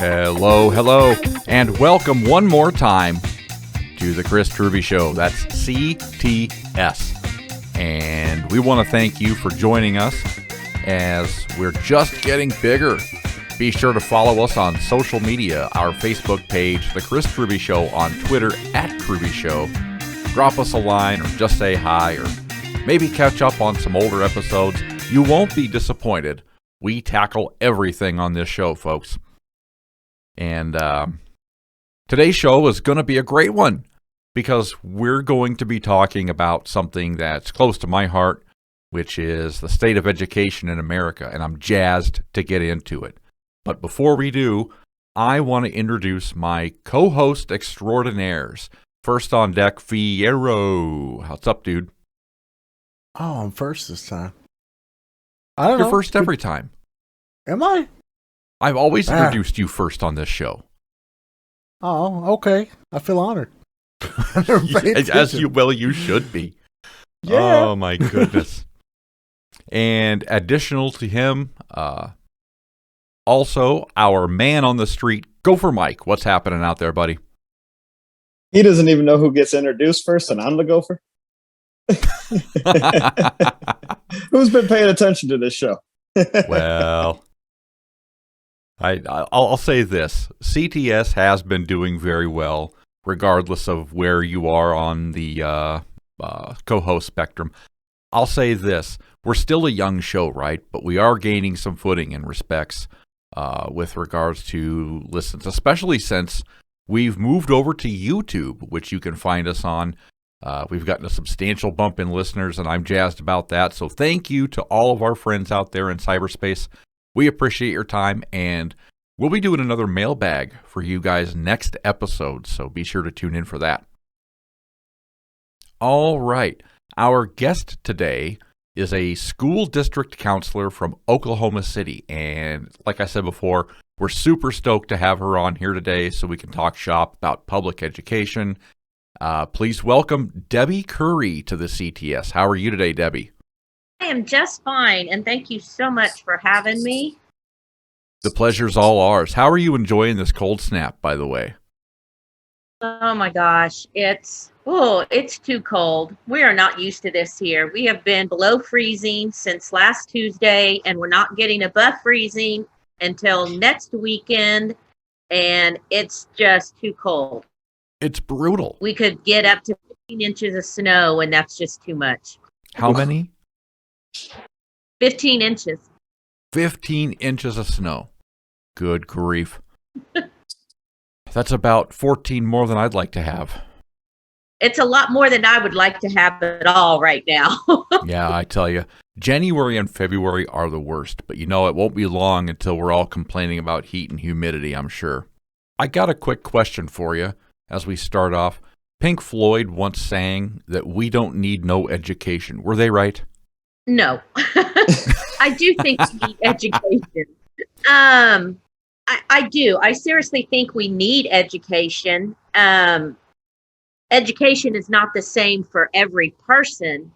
Hello, hello, and welcome one more time to the Chris Truby Show. That's CTS. And we want to thank you for joining us as we're just getting bigger. Be sure to follow us on social media, our Facebook page, The Chris Truby Show, on Twitter, @TrubyShow. Drop us a line or just say hi or maybe catch up on some older episodes. You won't be disappointed. We tackle everything on this show, folks. And today's show is going to be a great one because we're going to be talking about something that's close to my heart, which is the state of education in America, and I'm jazzed to get into it. But before we do, I want to introduce my co-host extraordinaires. First on deck, Fierro. What's up, dude? Oh, I'm first this time. I don't know. You're first every time. Am I? I've always introduced you first on this show. Oh, okay. I feel honored. As you should be. Yeah. Oh, my goodness. And additional to him, also our man on the street, Gopher Mike. What's happening out there, buddy? He doesn't even know who gets introduced first, and I'm the gopher. Who's been paying attention to this show? Well, I'll say this. CTS has been doing very well, regardless of where you are on the co-host spectrum. I'll say this. We're still a young show, right? But we are gaining some footing in respects with regards to listens, especially since we've moved over to YouTube, which you can find us on. We've gotten a substantial bump in listeners, and I'm jazzed about that. So thank you to all of our friends out there in cyberspace. We appreciate your time, and we'll be doing another mailbag for you guys next episode, so be sure to tune in for that. All right. Our guest today is a school district counselor from Oklahoma City, and like I said before, we're super stoked to have her on here today so we can talk shop about public education. Please welcome Debbie Curry to the CTS. How are you today, Debbie? I am just fine, and thank you so much for having me. The pleasure's all ours. How are you enjoying this cold snap, by the way? Oh my gosh, it's too cold. We are not used to this here. We have been below freezing since last Tuesday, and we're not getting above freezing until next weekend, and it's just too cold. It's brutal. We could get up to 15 inches of snow, and that's just too much. How many? 15 inches. 15 inches of snow. Good grief. That's about 14 more than I'd like to have. It's a lot more than I would like to have at all right now. Yeah, I tell you. January and February are the worst, but you know it won't be long until we're all complaining about heat and humidity, I'm sure. I got a quick question for you as we start off. Pink Floyd once sang that we don't need no education. Were they right? No. I do think we need education. I do. I seriously think we need education. Education is not the same for every person.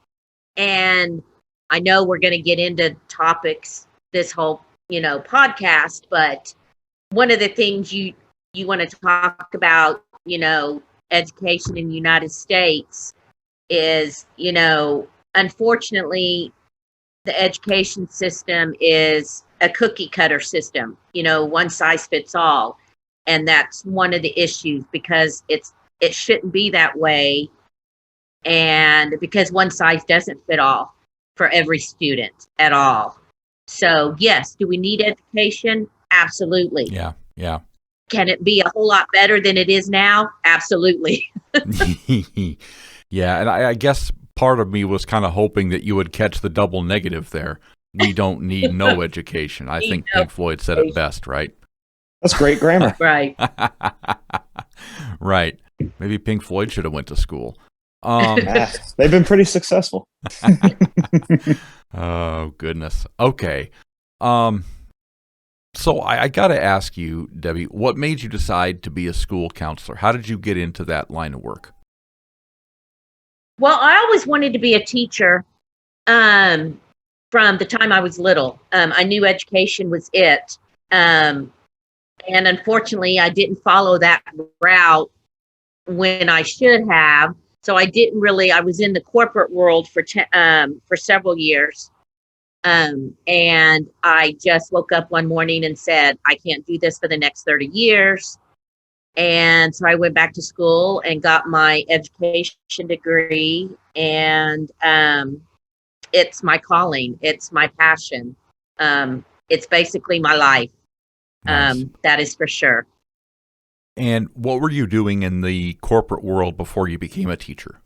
And I know we're going to get into topics this whole, podcast, but one of the things you want to talk about, education in the United States is, unfortunately, the education system is a cookie cutter system, one size fits all. And that's one of the issues because it shouldn't be that way. And because one size doesn't fit all for every student at all. So yes, do we need education? Absolutely. Yeah. Can it be a whole lot better than it is now? Absolutely. Yeah, and I guess part of me was kind of hoping that you would catch the double negative there. We don't need no education. I think Pink Floyd said it best, right? That's great grammar. Right. Right. Maybe Pink Floyd should have went to school. They've been pretty successful. Oh, goodness. Okay. So I got to ask you, Debbie, what made you decide to be a school counselor? How did you get into that line of work? Well, I always wanted to be a teacher from the time I was little. I knew education was it. And unfortunately, I didn't follow that route when I should have. So I was in the corporate world for several years. And I just woke up one morning and said, I can't do this for the next 30 years. And so I went back to school and got my education degree. And it's my calling. It's my passion. It's basically my life. Nice. That is for sure. And what were you doing in the corporate world before you became a teacher?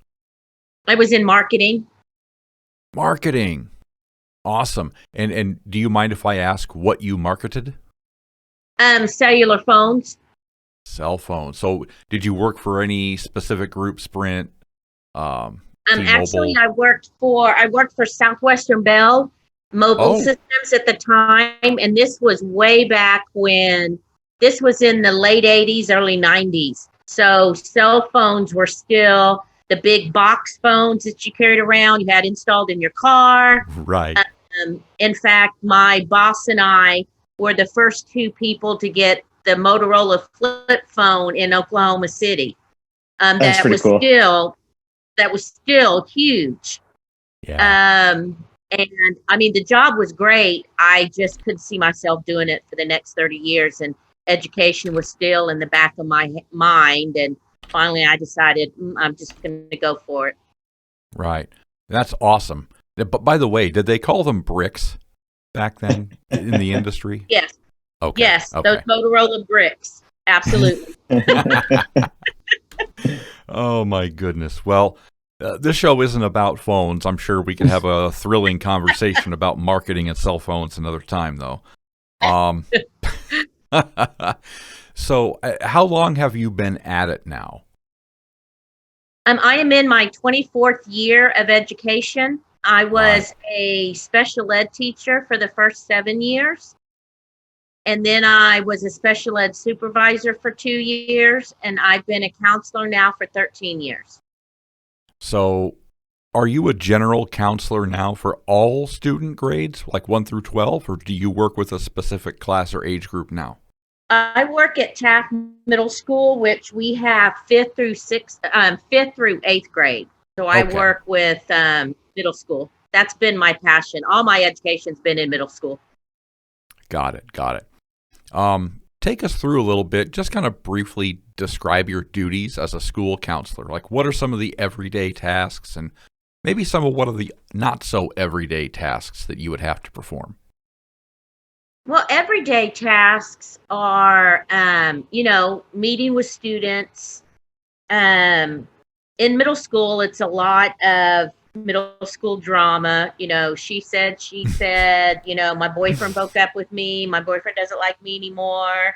I was in marketing. Marketing. Awesome. And do you mind if I ask what you marketed? Cellular phones. Cell phones. So did you work for any specific group, Sprint, Actually, T-Mobile? I worked for Southwestern Bell Mobile Oh. Systems at the time, and this was way back when. This was in the late 80s, early 90s. So cell phones were still the big box phones that you carried around, you had installed in your car. Right. In fact, my boss and I were the first two people to get the Motorola flip phone in Oklahoma City. That's pretty cool. That was still huge. Yeah. And I mean, the job was great. I just couldn't see myself doing it for the next 30 years. And education was still in the back of my mind. And finally, I decided I'm just going to go for it. Right. That's awesome. But by the way, did they call them bricks back then in the industry? Yes. Okay. Yes. Okay. Those Motorola bricks. Absolutely. Oh, my goodness. Well, this show isn't about phones. I'm sure we could have a thrilling conversation about marketing and cell phones another time, though. So how long have you been at it now? I am in my 24th year of education. I was a special ed teacher for the first 7 years. And then I was a special ed supervisor for 2 years. And I've been a counselor now for 13 years. So are you a general counselor now for all student grades, like 1 through 12, or do you work with a specific class or age group now? I work at Taft Middle School, which we have 5th through 8th grade. So I work with middle school. That's been my passion. All my education's been in middle school. Got it. Take us through a little bit, just kind of briefly describe your duties as a school counselor. Like, what are some of the everyday tasks and maybe some of what are the not so everyday tasks that you would have to perform? Well, everyday tasks are, meeting with students. In middle school, it's a lot of middle school drama. She said, my boyfriend broke up with me. My boyfriend doesn't like me anymore.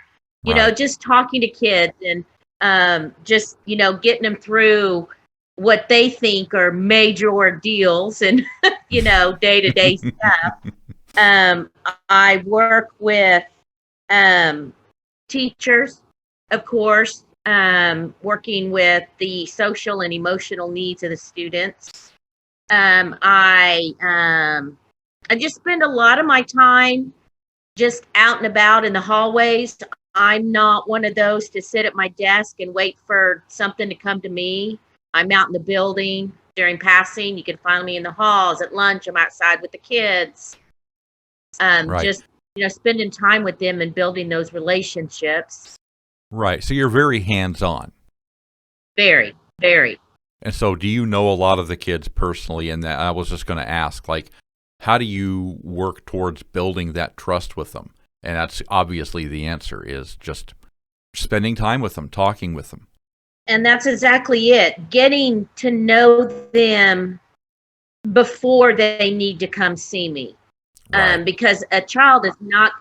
Just talking to kids and getting them through what they think are major ordeals and, day-to-day stuff. I work with teachers, of course, working with the social and emotional needs of the students. I just spend a lot of my time just out and about in the hallways. I'm not one of those to sit at my desk and wait for something to come to me. I'm out in the building during passing. You can find me in the halls. At lunch, I'm outside with the kids. Just, spending time with them and building those relationships. Right. So you're very hands-on. Very, very. And so do you know a lot of the kids personally? And that I was just going to ask, like, how do you work towards building that trust with them? And that's obviously the answer is just spending time with them, talking with them. And that's exactly it. Getting to know them before they need to come see me. Right. Because a child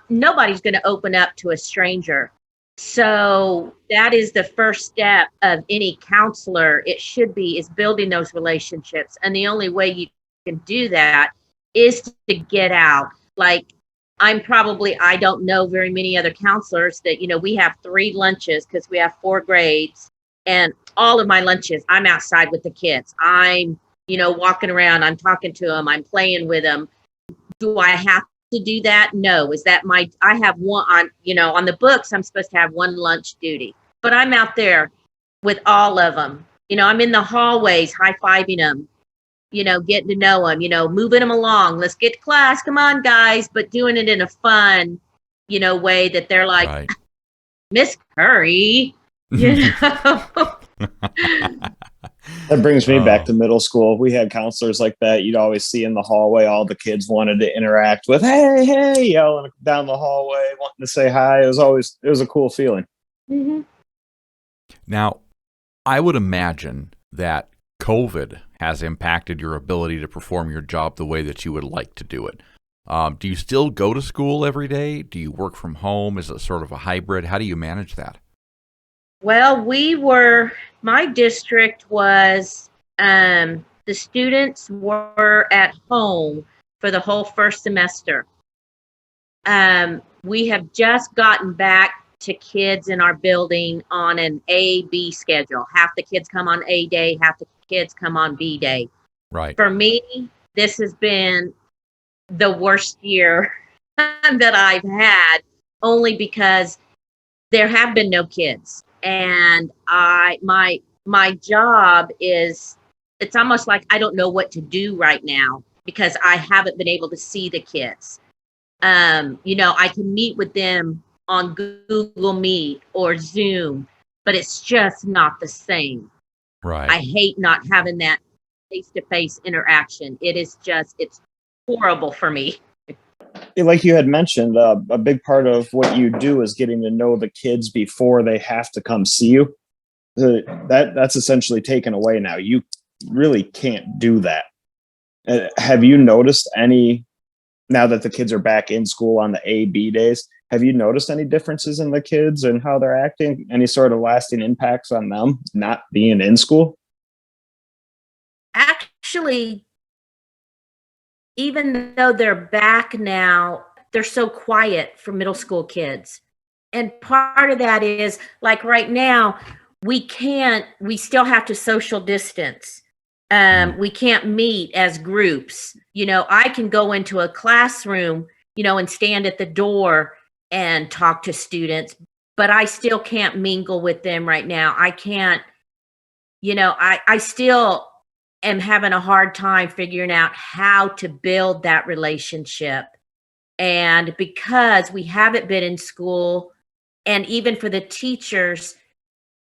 nobody's going to open up to a stranger. So that is the first step of any counselor. It should be is building those relationships. And the only way you can do that is to get out. Like I don't know very many other counselors that, we have 3 lunches because we have 4 grades and all of my lunches, I'm outside with the kids. I'm, walking around, I'm talking to them, I'm playing with them. Do I have to do that? No. Is that I have one on, on the books, I'm supposed to have one lunch duty, but I'm out there with all of them. I'm in the hallways, high-fiving them, getting to know them, moving them along. Let's get to class. Come on, guys. But doing it in a fun, way that they're like, Right. Miss Curry, That brings me back to middle school. We had counselors like that. You'd always see in the hallway, all the kids wanted to interact with, hey, hey, yelling down the hallway, wanting to say hi. It was a cool feeling. Mm-hmm. Now, I would imagine that COVID has impacted your ability to perform your job the way that you would like to do it. Do you still go to school every day? Do you work from home? Is it sort of a hybrid? How do you manage that? Well, my district was, the students were at home for the whole first semester. We have just gotten back to kids in our building on an A-B schedule. Half the kids come on A day, half the kids come on B day. Right. For me, this has been the worst year that I've had, only because there have been no kids. And my job it's almost like I don't know what to do right now because I haven't been able to see the kids. I can meet with them on Google Meet or Zoom, but it's just not the same. Right. I hate not having that face-to-face interaction. It's horrible for me. Like you had mentioned, a big part of what you do is getting to know the kids before they have to come see you. That's essentially taken away now. You really can't do that. Have you noticed any, now that the kids are back in school on the A-B days, have you noticed any differences in the kids and how they're acting? Any sort of lasting impacts on them not being in school? Actually, even though they're back now, they're so quiet for middle school kids. And part of that is, like right now, we still have to social distance. We can't meet as groups. I can go into a classroom, and stand at the door and talk to students, but I still can't mingle with them right now. I can't, I still am having a hard time figuring out how to build that relationship. And because we haven't been in school, and even for the teachers,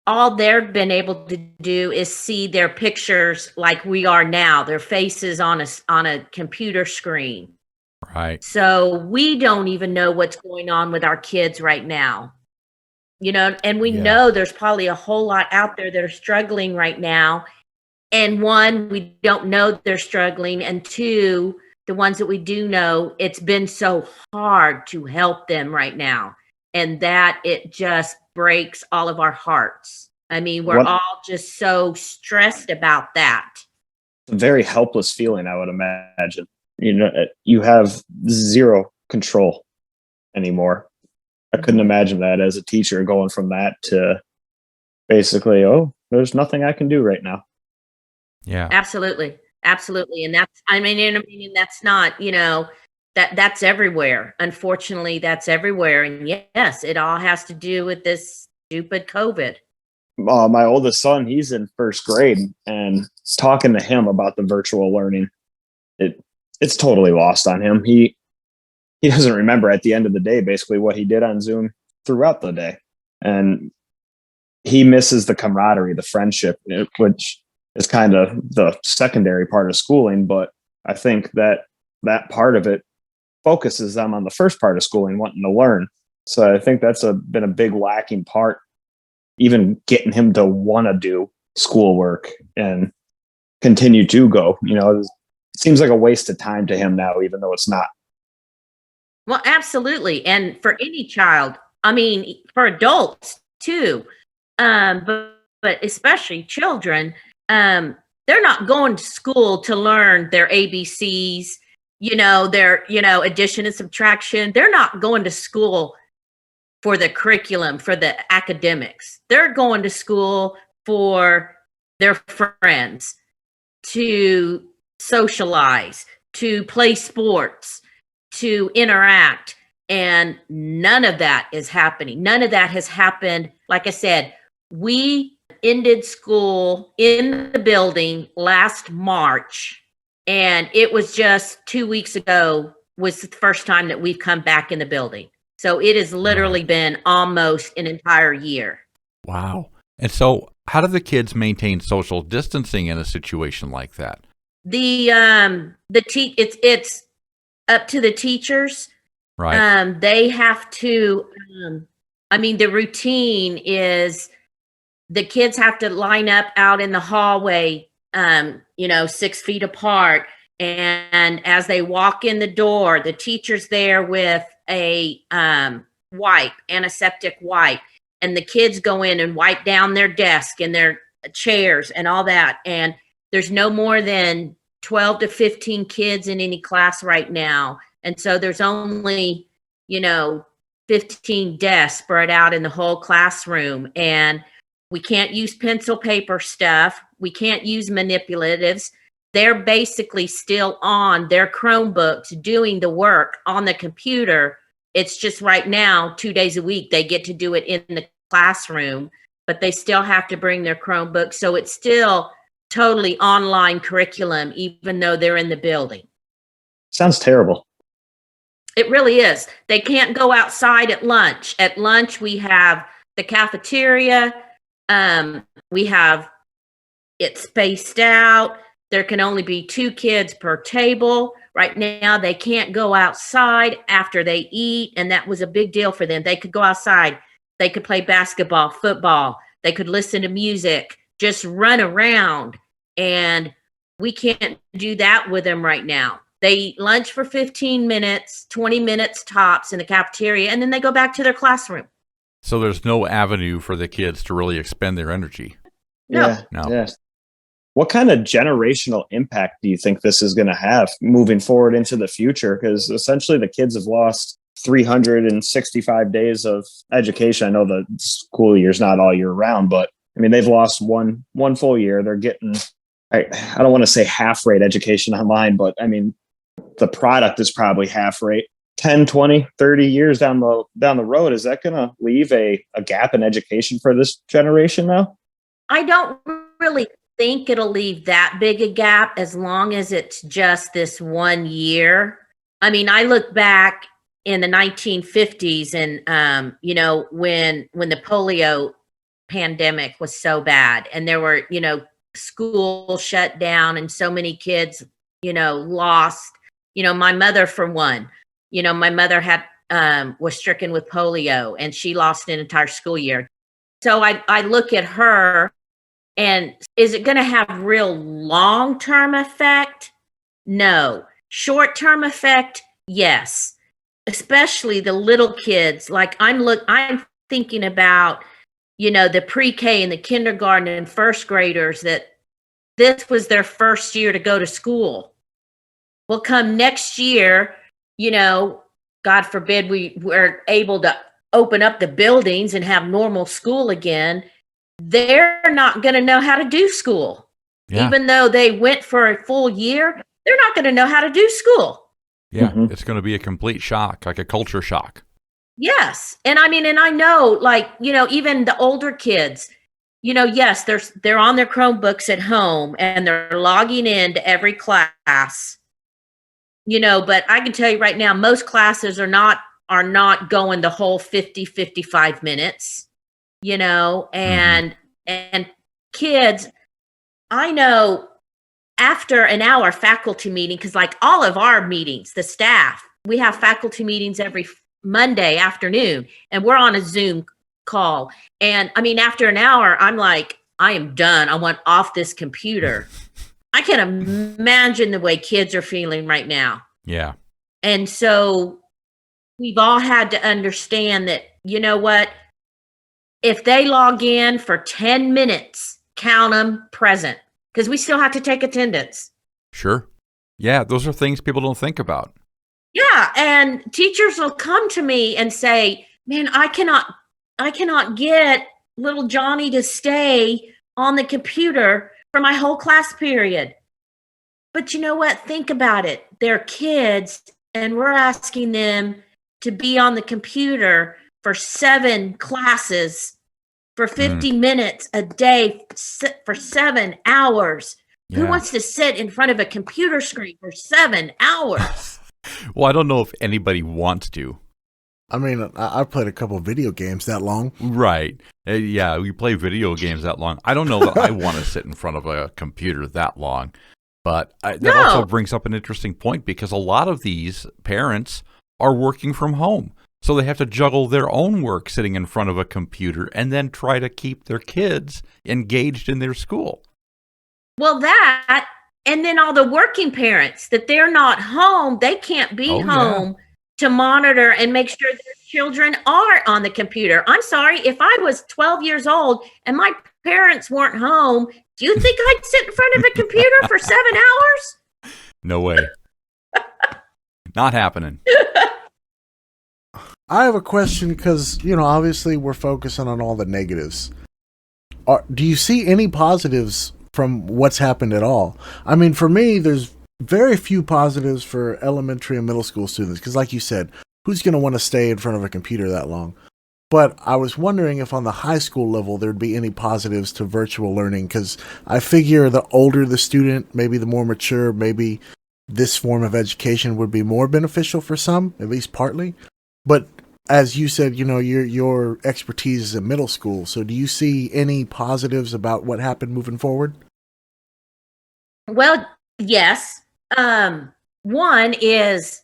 all they've been able to do is see their pictures like we are now, their faces on a computer screen. Right. So we don't even know what's going on with our kids right now. And we know there's probably a whole lot out there that are struggling right now. And one, we don't know they're struggling. And two, the ones that we do know, it's been so hard to help them right now. And that it just breaks all of our hearts. I mean, we're all just so stressed about that. A very helpless feeling, I would imagine. You have zero control anymore. I couldn't imagine that as a teacher, going from that to basically, there's nothing I can do right now. Yeah. Absolutely. And that's not, that's everywhere. Unfortunately, that's everywhere. And yes, it all has to do with this stupid COVID. My oldest son, he's in first grade, and talking to him about the virtual learning, it's totally lost on him. He doesn't remember at the end of the day, basically, what he did on Zoom throughout the day. And he misses the camaraderie, the friendship, which is kind of the secondary part of schooling. But I think that part of it focuses them on the first part of schooling, wanting to learn. So I think that's been a big lacking part, even getting him to want to do schoolwork and continue to go. It seems like a waste of time to him now, even though it's not. Well, absolutely. And for any child, I mean, for adults too, but especially children, they're not going to school to learn their ABCs, their, addition and subtraction. They're not going to school for the curriculum, for the academics. They're going to school for their friends, to socialize, to play sports, to interact. And none of that is happening. None of that has happened. Like I said, we ended school in the building last March, and it was just 2 weeks ago was the first time that we've come back in the building. So it has literally been almost an entire year. Wow. And so how do the kids maintain social distancing in a situation like that? It's up to the teachers. Right. They have to, the routine is the kids have to line up out in the hallway, 6 feet apart. And as they walk in the door, the teacher's there with a antiseptic wipe, and the kids go in and wipe down their desk and their chairs and all that. And there's no more than 12 to 15 kids in any class right now. And so there's only, 15 desks spread out in the whole classroom. And we can't use pencil paper stuff. We can't use manipulatives. They're basically still on their Chromebooks doing the work on the computer. It's just right now, 2 days a week, they get to do it in the classroom, but they still have to bring their Chromebook. So it's still totally online curriculum, even though they're in the building. Sounds terrible. It really is. They can't go outside at lunch. At lunch, we have the cafeteria. We have it spaced out. There can only be 2 kids per table. Right now, they can't go outside after they eat, and that was a big deal for them. They could go outside. They could play basketball, football. They could listen to music, just run around, and we can't do that with them right now. They eat lunch for 15 minutes, 20 minutes tops in the cafeteria, and then they go back to their classroom. So there's no avenue for the kids to really expend their energy. No. Yeah. What kind of generational impact do you think this is going to have moving forward into the future? Because essentially the kids have lost 365 days of education. I know the school year's not all year round, but they've lost one full year. They're getting, I don't want to say half rate education online, but the product is probably half rate. 10, 20, 30 years down the road, is that going to leave a gap in education for this generation now? I don't really think it'll leave that big a gap as long as it's just this 1 year. I look back in the 1950s and, when the polio pandemic was so bad and there were, school shut down and so many kids, lost, my mother for one, my mother had, was stricken with polio and she lost an entire school year. So I look at her, and is it going to have real long-term effect? No. Short-term effect? Yes. Especially the little kids. Like I'm thinking about, the pre-K and the kindergarten and first graders that this was their first year to go to school. Well, come next year, God forbid we're able to open up the buildings and have normal school again. They're not going to know how to do school. Yeah. Even though they went for a full year, they're not going to know how to do school. Yeah, It's going to be a complete shock, like a culture shock. Yes. And I know, even the older kids, yes, they're on their Chromebooks at home and they're logging into every class, but I can tell you right now, most classes are not going the whole 50, 55 minutes. And kids, I know after an hour faculty meeting, because like all of our meetings, the staff, we have faculty meetings every Monday afternoon, and we're on a Zoom call. And after an hour, I'm like, I am done. I want off this computer. I can imagine the way kids are feeling right now. Yeah. And so we've all had to understand that, what? If they log in for 10 minutes, count them present, because we still have to take attendance. Sure. Yeah, those are things people don't think about. Yeah, and teachers will come to me and say, man, I cannot get little Johnny to stay on the computer for my whole class period. But you know what? Think about it. They're kids, and we're asking them to be on the computer for 7 classes for 50 minutes a day for 7 hours. Yeah. Who wants to sit in front of a computer screen for 7 hours? Well, I don't know if anybody wants to. I mean, I've played a couple of video games that long. Right. Yeah, we play video games that long. I don't know that I want to sit in front of a computer that long. But that also brings up an interesting point, because a lot of these parents are working from home. So they have to juggle their own work sitting in front of a computer and then try to keep their kids engaged in their school. Well, that, and then all the working parents that they're not home, they can't be home to monitor and make sure their children are on the computer. I'm sorry, if I was 12 years old and my parents weren't home, do you think I'd sit in front of a computer for 7 hours? No way. Not happening. I have a question because, obviously we're focusing on all the negatives. Do you see any positives from what's happened at all? I mean, for me, there's very few positives for elementary and middle school students because, like you said, who's going to want to stay in front of a computer that long? But I was wondering if on the high school level there'd be any positives to virtual learning, because I figure the older the student, maybe the more mature, maybe this form of education would be more beneficial for some, at least partly. But as you said, your expertise is in middle school. So do you see any positives about what happened moving forward? Well, yes. One is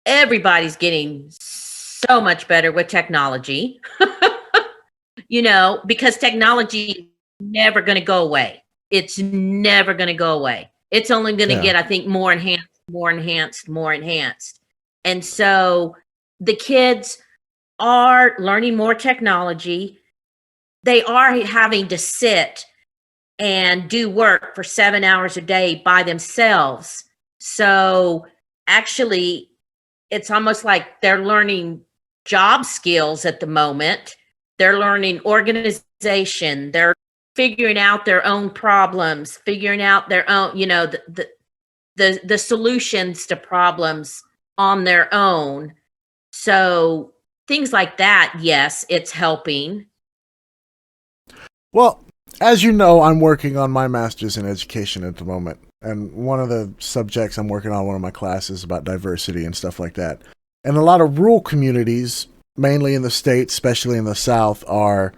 everybody's getting so much better with technology, because technology is never going to go away. It's never going to go away. It's only going to get, I think, more enhanced. And so the kids are learning more technology. They are having to sit and do work for 7 hours a day by themselves. So actually, it's almost like they're learning job skills at the moment. They're learning organization. They're figuring out their own problems, figuring out their own, the solutions to problems on their own. So things like that, yes, it's helping. Well, as you know, I'm working on my master's in education at the moment. And one of the subjects I'm working on, one of my classes, is about diversity and stuff like that. And a lot of rural communities, mainly in the States, especially in the South, are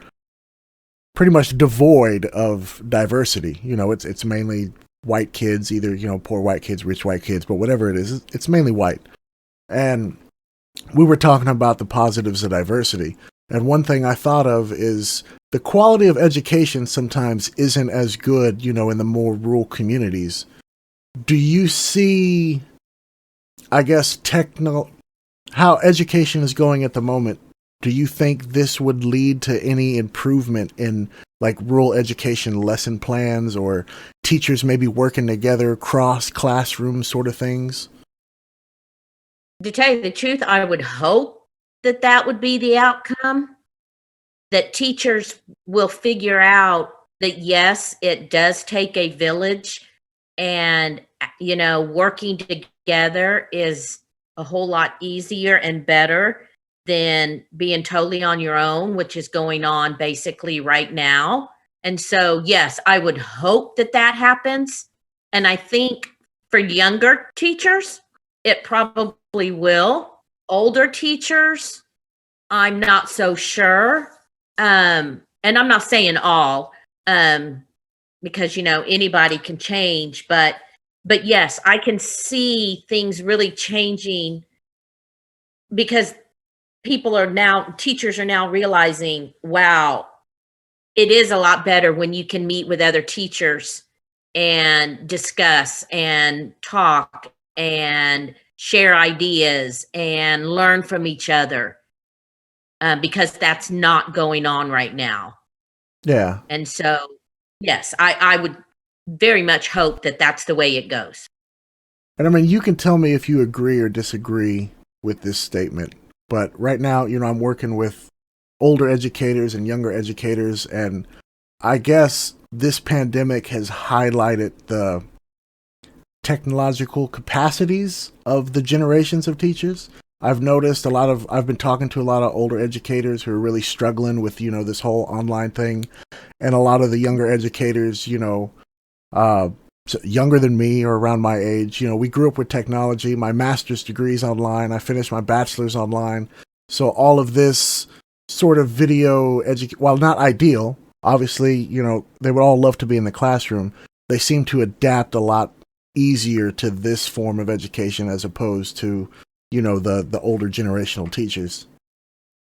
pretty much devoid of diversity. It's mainly white kids, either, poor white kids, rich white kids, but whatever it is, it's mainly white. And we were talking about the positives of diversity. And one thing I thought of is the quality of education sometimes isn't as good, in the more rural communities. Do you see, I guess, how education is going at the moment? Do you think this would lead to any improvement in like rural education lesson plans or teachers maybe working together, cross classroom sort of things? To tell you the truth, I would hope that would be the outcome, that teachers will figure out that, yes, it does take a village, and, working together is a whole lot easier and better than being totally on your own, which is going on basically right now. And so, yes, I would hope that happens. And I think for younger teachers, it probably will. Older teachers, I'm not so sure. And I'm not saying all, because, anybody can change. But yes, I can see things really changing, because teachers are now realizing, wow, it is a lot better when you can meet with other teachers and discuss and talk and share ideas and learn from each other, because that's not going on right now. Yeah. And so, yes, I would very much hope that that's the way it goes. And I mean, you can tell me if you agree or disagree with this statement. But right now, I'm working with older educators and younger educators, and I guess this pandemic has highlighted the technological capacities of the generations of teachers. I've noticed I've been talking to a lot of older educators who are really struggling with, this whole online thing. And a lot of the younger educators, younger than me or around my age, we grew up with technology. My master's degree is online. I finished my bachelor's online. So all of this sort of video while not ideal, obviously, they would all love to be in the classroom. They seem to adapt a lot easier to this form of education as opposed to the older generational teachers.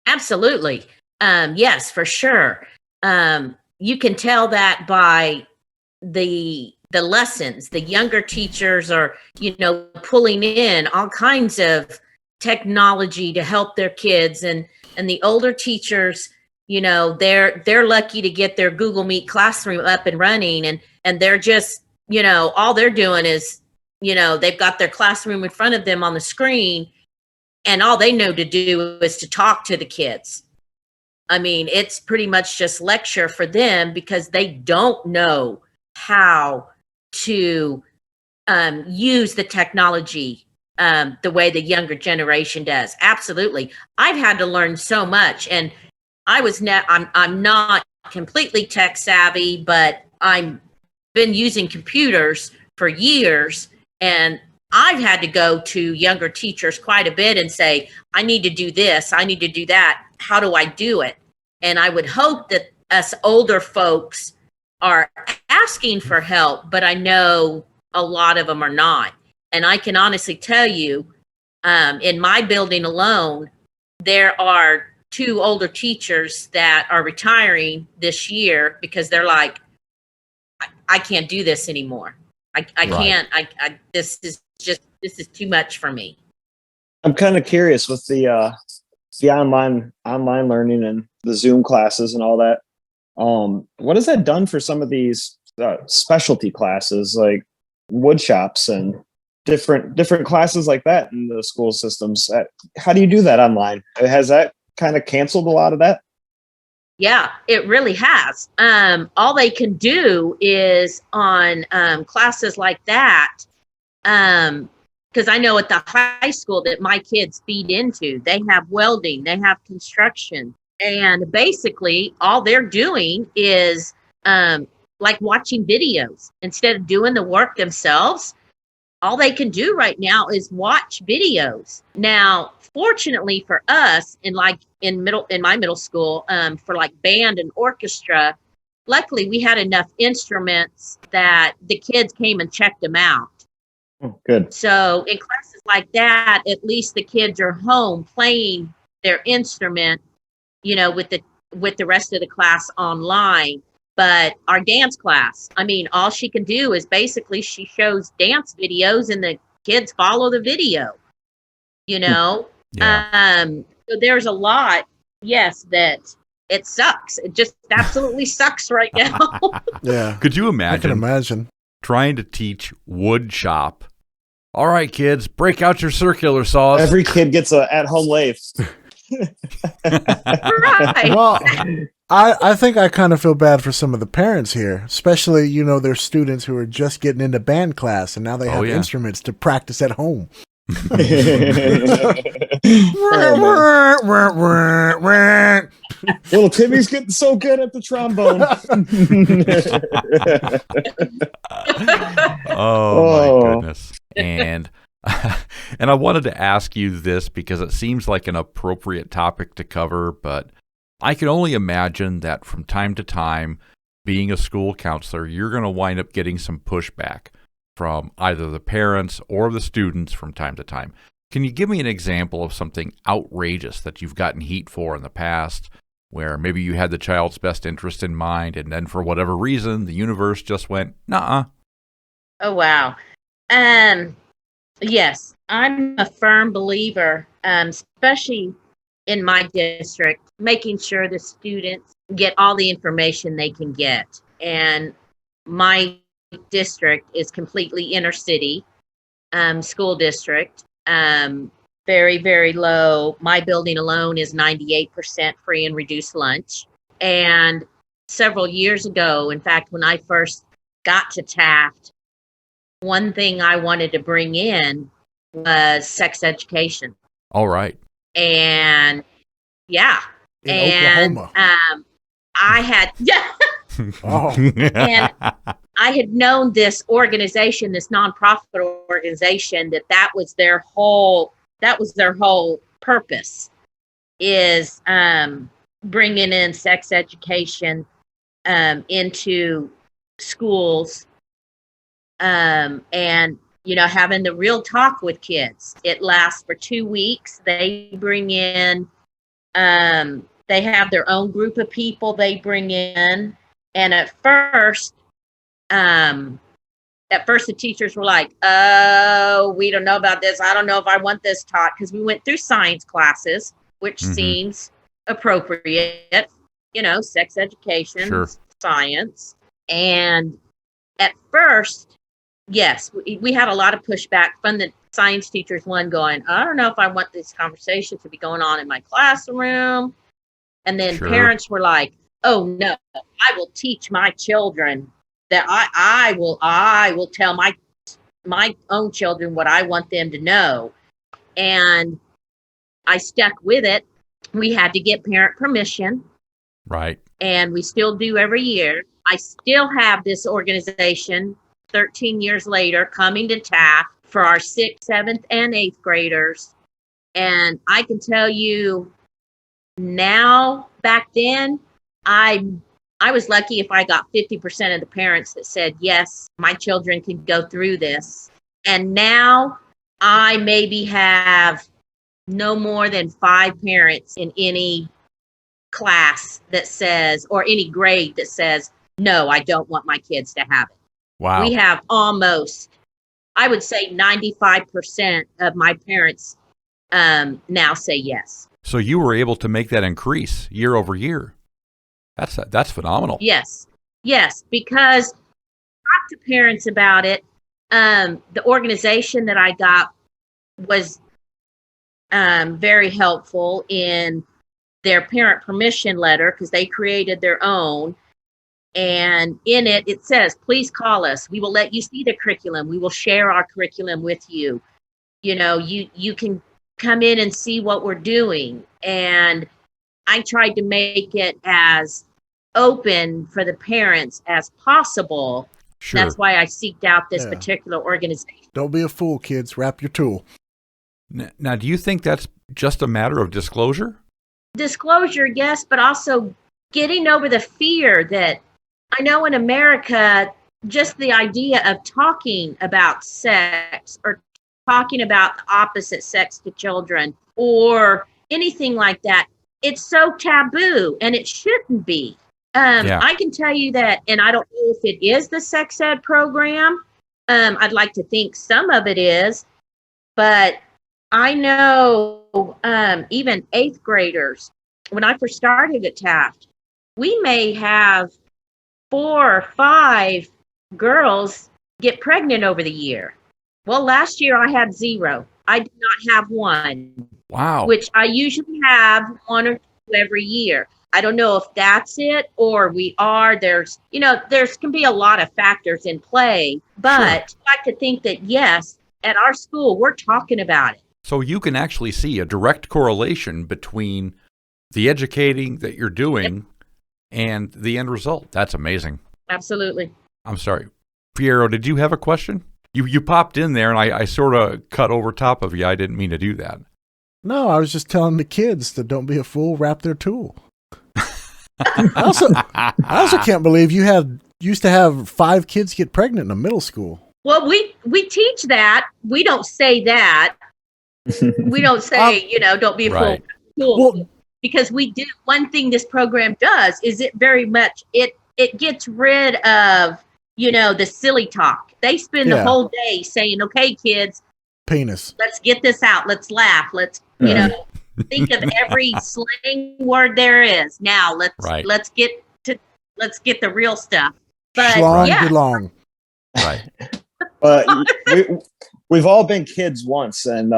Absolutely. Yes, for sure. You can tell that by the lessons. The younger teachers are, pulling in all kinds of technology to help their kids, and the older teachers, they're lucky to get their Google Meet classroom up and running, and they're just, all they're doing is, they've got their classroom in front of them on the screen, and all they know to do is to talk to the kids. I mean, it's pretty much just lecture for them because they don't know how to use the technology the way the younger generation does. Absolutely. I've had to learn so much, and I'm not completely tech savvy, but I've been using computers for years, and I've had to go to younger teachers quite a bit and say, I need to do this, I need to do that. How do I do it? And I would hope that us older folks are asking for help, but I know a lot of them are not. And I can honestly tell you, in my building alone, there are 2 older teachers that are retiring this year because they're like, I can't do this anymore. I can't. This is too much for me. I'm kind of curious with the online learning and the Zoom classes and all that. What has that done for some of these specialty classes like wood shops and different classes like that in the school systems? How do you do that online? Has that kind of canceled a lot of that? Yeah, it really has. All they can do is on classes like that, because I know at the high school that my kids feed into, they have welding, they have construction, and basically all they're doing is like watching videos instead of doing the work themselves. All they can do right now is watch videos. Now, fortunately for us, in my middle school, for like band and orchestra, luckily we had enough instruments that the kids came and checked them out. Oh, good. So in classes like that, at least the kids are home playing their instrument, with the rest of the class online. But our dance class, I mean, all she can do is basically she shows dance videos and the kids follow the video, Yeah. So there's a lot, yes, that it sucks. It just absolutely sucks right now. Yeah. Could you imagine? I can imagine. Trying to teach wood shop. All right, kids, break out your circular saws. Every kid gets a at-home lathe. Right. Well, I think I kind of feel bad for some of the parents here, especially, there's students who are just getting into band class and now they have instruments to practice at home. Little Timmy's getting so good at the trombone. Oh my goodness. And I wanted to ask you this because it seems like an appropriate topic to cover, but I can only imagine that from time to time, being a school counselor, you're going to wind up getting some pushback from either the parents or the students from time to time. Can you give me an example of something outrageous that you've gotten heat for in the past, where maybe you had the child's best interest in mind, and then for whatever reason, the universe just went, nuh-uh? Oh, wow. Yes, I'm a firm believer, especially in my district, making sure the students get all the information they can get. And my district is completely inner city school district, very, very low. My building alone is 98% free and reduced lunch. And several years ago, in fact, when I first got to Taft, one thing I wanted to bring in was sex education. All right. And yeah. In and Oklahoma. I had Oh. and I had known this organization, this nonprofit organization, that was their whole purpose, is bringing in sex education into schools, and having the real talk with kids. It lasts for 2 weeks. They bring in, they have their own group of people they bring in, and at first the teachers were like, "Oh, we don't know about this. I don't know if I want this taught," because we went through science classes, which seems appropriate, sex education, Sure. science. And at first, yes, we had a lot of pushback from the science teachers, one going, "I don't know if I want this conversation to be going on in my classroom." And then Sure. parents were like, "Oh no, I will teach my children that I will tell my own children what I want them to know." And I stuck with it. We had to get parent permission. Right. And we still do every year. I still have this organization 13 years later coming to Taft for our 6th, 7th, and 8th graders. And I can tell you now, back then, I was lucky if I got 50% of the parents that said, yes, my children can go through this. And now I maybe have no more than 5 parents in any class that says, or any grade that says, no, I don't want my kids to have it. Wow. We have almost, I would say 95% of my parents now say yes. So you were able to make that increase year over year. That's phenomenal. Yes, because I talked to parents about it. The organization that I got was very helpful in their parent permission letter, because they created their own. And in it, it says, please call us. We will let you see the curriculum. We will share our curriculum with you. You can come in and see what we're doing. And I tried to make it as open for the parents as possible. Sure. That's why I seeked out this particular organization. Don't be a fool, kids. Wrap your tool. Now, do you think that's just a matter of disclosure? Disclosure, yes, but also getting over the fear that I know in America, just the idea of talking about sex or talking about the opposite sex to children or anything like that, it's so taboo, and it shouldn't be. I can tell you that, and I don't know if it is the sex ed program. I'd like to think some of it is, but I know even 8th graders, when I first started at Taft, we may have 4 or 5 girls get pregnant over the year. Well, last year I had 0. I did not have 1. Wow. Which I usually have 1 or 2 every year. I don't know if that's it or there's can be a lot of factors in play, but I like to think that, yes, at our school, we're talking about it. So you can actually see a direct correlation between the educating that you're doing and the end result. That's amazing. Absolutely. I'm sorry. Piero, did you have a question? You popped in there, and I sort of cut over top of you. I didn't mean to do that. No, I was just telling the kids to don't be a fool, wrap their tool. I also can't believe you used to have 5 kids get pregnant in a middle school. Well, we teach that. We don't say that. We don't say, don't be a right. fool. Well, because we do. One thing this program does is it very much, it gets rid of, the silly talk. They spend the whole day saying, okay, kids, penis. Let's get this out. Let's laugh. Let's, think of every slang word there is. Now let's get the real stuff. But Schlong. Right. But we've all been kids once, and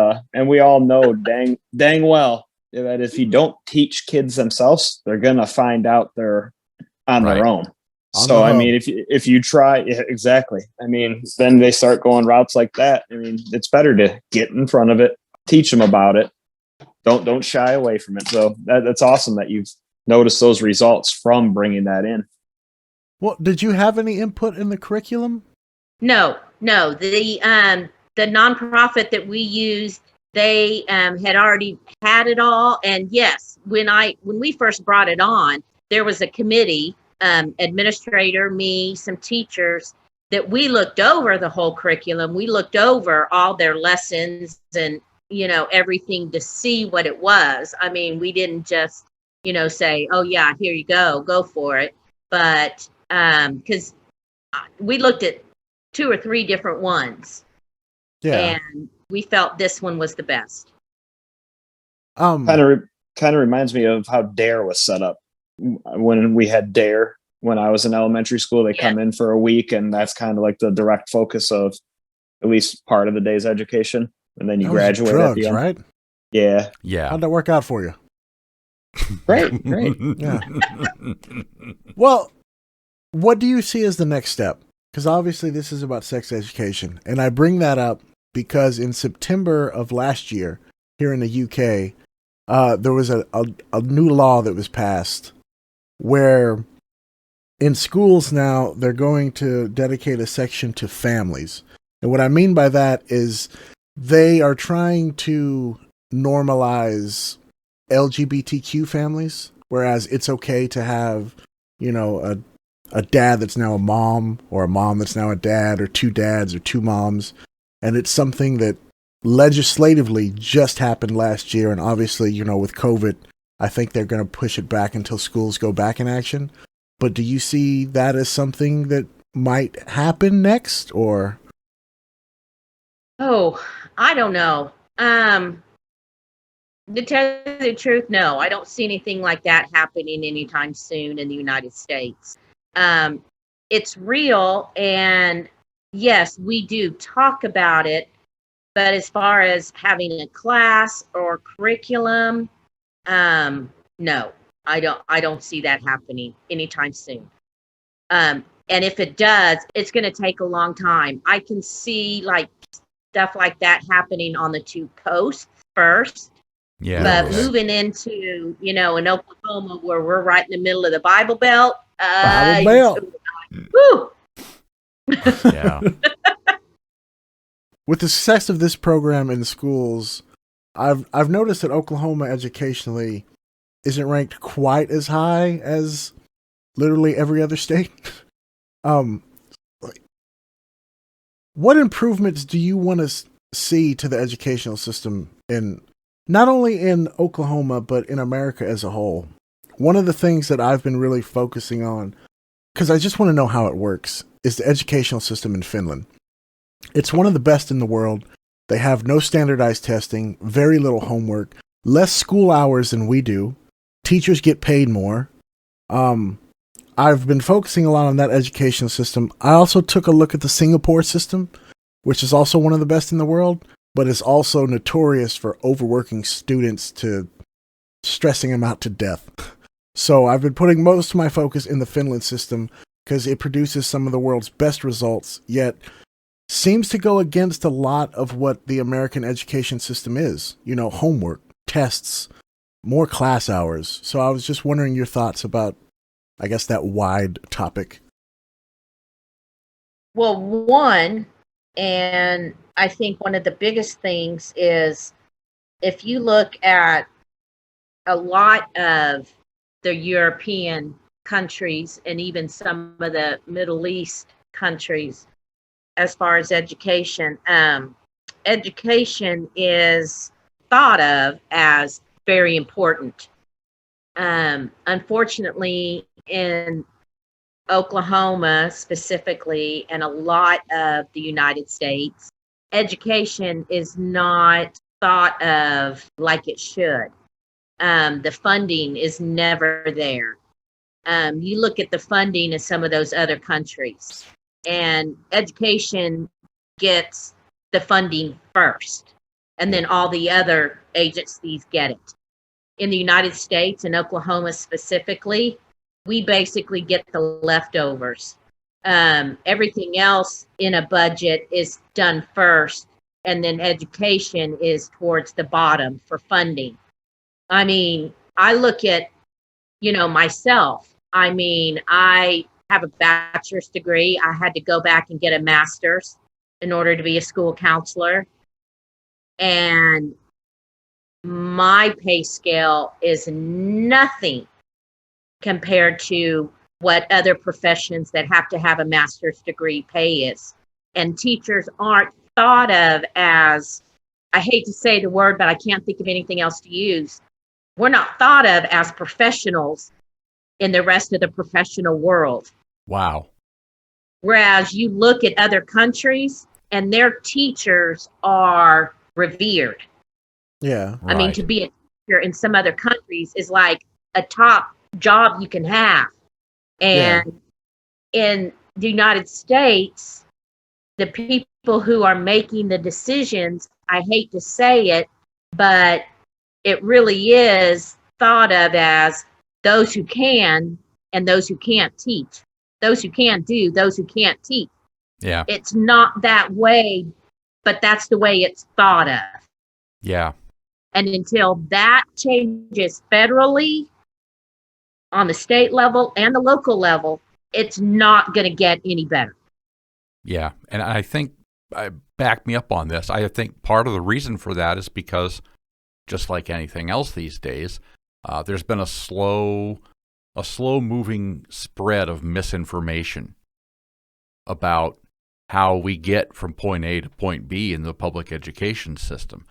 we all know dang well that if you don't teach kids themselves, they're gonna find out they're on their own. On So the I hub. mean, if you try, yeah, exactly. I mean, then they start going routes like that. I mean, it's better to get in front of it, teach them about it. Don't shy away from it. So that's awesome that you've noticed those results from bringing that in. Well, did you have any input in the curriculum? No. The nonprofit that we used, they had already had it all. And yes, when we first brought it on, there was a committee, administrator, me, some teachers, that we looked over the whole curriculum. We looked over all their lessons and, everything to see what it was. I mean, we didn't just, say, oh yeah, here you go for it. But because we looked at 2 or 3 different ones, Yeah. and we felt this one was the best. Kind of reminds me of how DARE was set up. When we had DARE, when I was in elementary school, they come in for a week, and that's kind of like the direct focus of at least part of the day's education, and then you graduate drugs, at the end. Right? Yeah. How'd that work out for you? Great. Yeah. Well, what do you see as the next step? Because obviously this is about sex education. And I bring that up because in September of last year, here in the UK, there was a new law that was passed where in schools now they're going to dedicate a section to families. And what I mean by that is they are trying to normalize LGBTQ families, whereas it's okay to have, a dad that's now a mom, or a mom that's now a dad, or 2 dads or 2 moms. And it's something that legislatively just happened last year. And obviously, with COVID, I think they're going to push it back until schools go back in action. But do you see that as something that might happen next, or? Oh, I don't know. To tell you the truth, no, I don't see anything like that happening anytime soon in the United States. It's real, and yes, we do talk about it, but as far as having a class or curriculum, no, I don't see that happening anytime soon. And if it does, it's going to take a long time. I can see like stuff like that happening on the 2 coasts first. Yeah. But moving into, in Oklahoma, where we're right in the middle of the Bible Belt. Woo! Yeah. With the success of this program in schools, I've noticed that Oklahoma educationally isn't ranked quite as high as literally every other state. What improvements do you want to see to the educational system in not only in Oklahoma, but in America as a whole? One of the things that I've been really focusing on, because I just want to know how it works, is the educational system in Finland. It's one of the best in the world. They have no standardized testing, very little homework, less school hours than we do. Teachers get paid more. I've been focusing a lot on that educational system. I also took a look at the Singapore system, which is also one of the best in the world, but is also notorious for overworking students to stressing them out to death. So I've been putting most of my focus in the Finland system because it produces some of the world's best results, yet seems to go against a lot of what the American education system is. Homework, tests, more class hours. So I was just wondering your thoughts about, I guess, that wide topic. Well, one, and I think one of the biggest things is if you look at a lot of the European countries and even some of the Middle East countries, as far as education, education is thought of as very important. Unfortunately, in Oklahoma specifically, and a lot of the United States, education is not thought of like it should. The funding is never there. You look at the funding of some of those other countries, and education gets the funding first, and then all the other agencies get it. In the United States and Oklahoma specifically, We basically get the leftovers. Everything else in a budget is done first, and then education is towards the bottom for funding. I mean, I look at, myself. I mean, I have a bachelor's degree. I had to go back and get a master's in order to be a school counselor. And my pay scale is nothing compared to what other professions that have to have a master's degree pay is. And teachers aren't thought of as, I hate to say the word, but I can't think of anything else to use. We're not thought of as professionals in the rest of the professional world. Wow. Whereas you look at other countries and their teachers are revered. Yeah. I mean, to be a teacher in some other countries is like a top job you can have. And in the United States, the people who are making the decisions, I hate to say it, but it really is thought of as those who can and those who can't teach. Those who can do, those who can't teach. Yeah. It's not that way, but that's the way it's thought of. Yeah. And until that changes federally, on the state level and the local level, it's not going to get any better. Yeah. And I think, back me up on this, I think part of the reason for that is because, just like anything else these days, there's been a slow moving spread of misinformation about how we get from point A to point B in the public education system.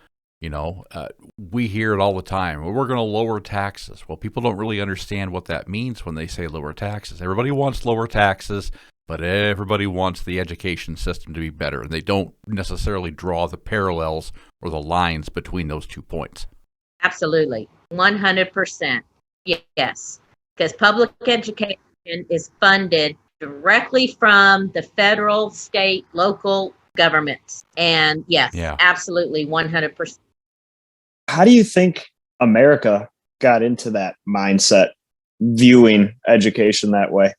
We hear it all the time. Well, we're going to lower taxes. Well, people don't really understand what that means when they say lower taxes. Everybody wants lower taxes, but everybody wants the education system to be better. And they don't necessarily draw the parallels or the lines between those 2 points. Absolutely. 100%. Yes. Because public education is funded directly from the federal, state, local governments. And yes, absolutely 100%. How do you think America got into that mindset, viewing education that way?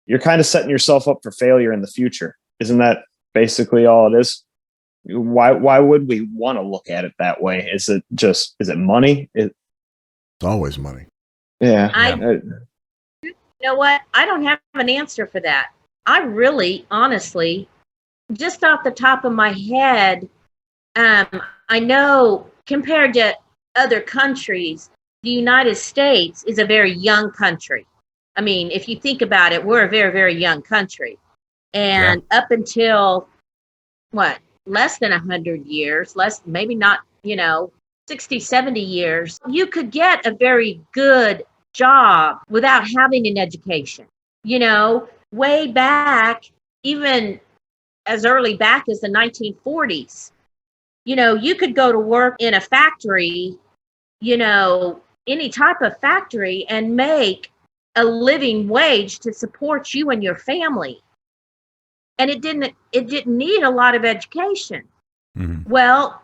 You're kind of setting yourself up for failure in the future. Isn't that basically all it is? Why would we want to look at it that way? Is it money? It's always money. Yeah. You know what? I don't have an answer for that. I really, honestly, just off the top of my head, I know compared to other countries, the United States is a very young country. I mean, if you think about it, we're a very, very young country. And up until, less than 100 years, maybe not, 60, 70 years, you could get a very good job without having an education. Way back, even as early back as the 1940s, you could go to work in a factory, any type of factory, and make a living wage to support you and your family. And it didn't need a lot of education. Mm-hmm. Well,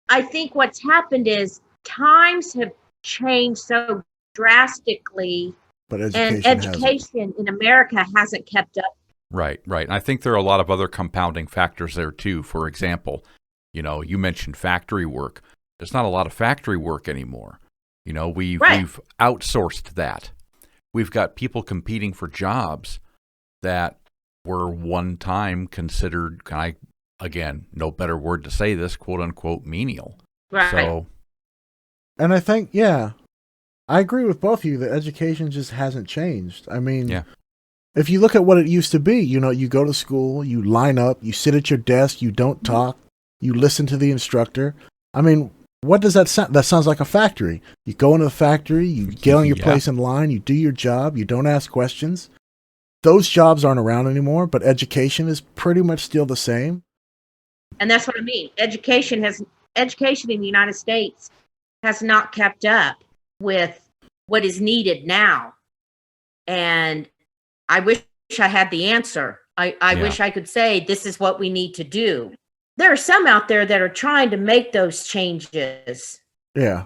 I think what's happened is times have changed so drastically, but education in America hasn't kept up. Right. And I think there are a lot of other compounding factors there too. For example, you mentioned factory work. There's not a lot of factory work anymore. We've outsourced that. We've got people competing for jobs that were one time considered, again, no better word to say this, quote unquote, menial. Right. So, and I think, I agree with both of you that education just hasn't changed. I mean, if you look at what it used to be, you go to school, you line up, you sit at your desk, you don't talk, you listen to the instructor. I mean, what does that sound? That sounds like a factory. You go into the factory, you get on your place in line, you do your job, you don't ask questions. Those jobs aren't around anymore, but education is pretty much still the same. And that's what I mean. Education in the United States has not kept up with what is needed now. And I wish I had the answer. I wish I could say, this is what we need to do. There are some out there that are trying to make those changes. Yeah.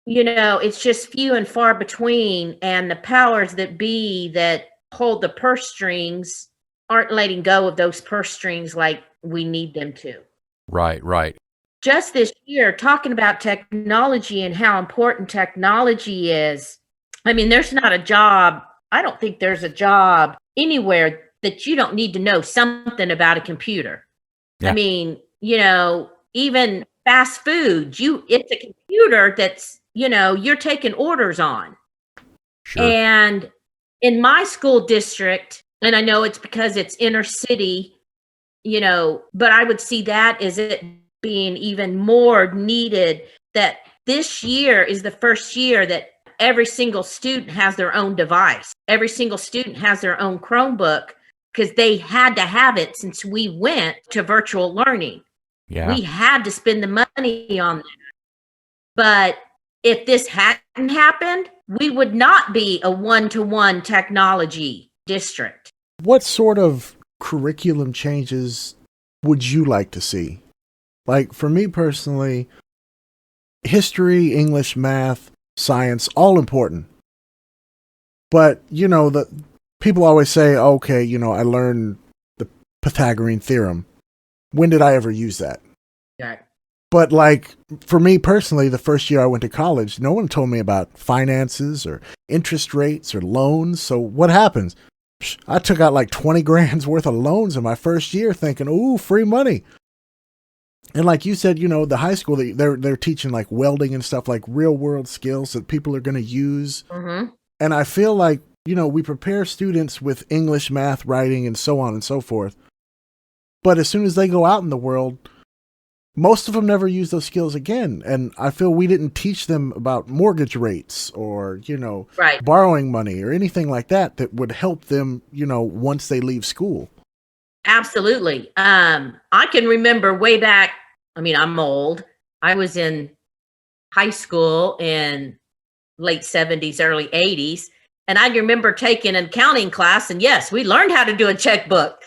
it's just few and far between, and the powers that be that hold the purse strings aren't letting go of those purse strings like we need them to. Right. Just this year, talking about technology and how important technology is. I mean, there's not a job. I don't think there's a job anywhere that you don't need to know something about a computer. Yeah. I mean, even fast food, it's a computer that's, you're taking orders on. Sure. And in my school district, and I know it's because it's inner city, but I would see that as it being even more needed, that this year is the first year that every single student has their own device. Every single student has their own Chromebook, because they had to have it since we went to virtual learning. Yeah. We had to spend the money on that. But if this hadn't happened, we would not be a one-to-one technology district. What sort of curriculum changes would you like to see? Like, for me personally, history, English, math, science, all important. But, the people always say, okay, I learned the Pythagorean theorem. When did I ever use that? Yeah. But like, for me personally, the first year I went to college, no one told me about finances or interest rates or loans. So what happens? I took out like 20 grand's worth of loans in my first year thinking, ooh, free money. And like you said, the high school, they're teaching like welding and stuff, like real world skills that people are going to use. Mm-hmm. And I feel like, we prepare students with English, math, writing, and so on and so forth. But as soon as they go out in the world, most of them never use those skills again. And I feel we didn't teach them about mortgage rates or, right, borrowing money or anything like that would help them, once they leave school. Absolutely. I can remember way back. I mean, I'm old. I was in high school in late 70s, early 80s. And I remember taking an accounting class, and yes, we learned how to do a checkbook.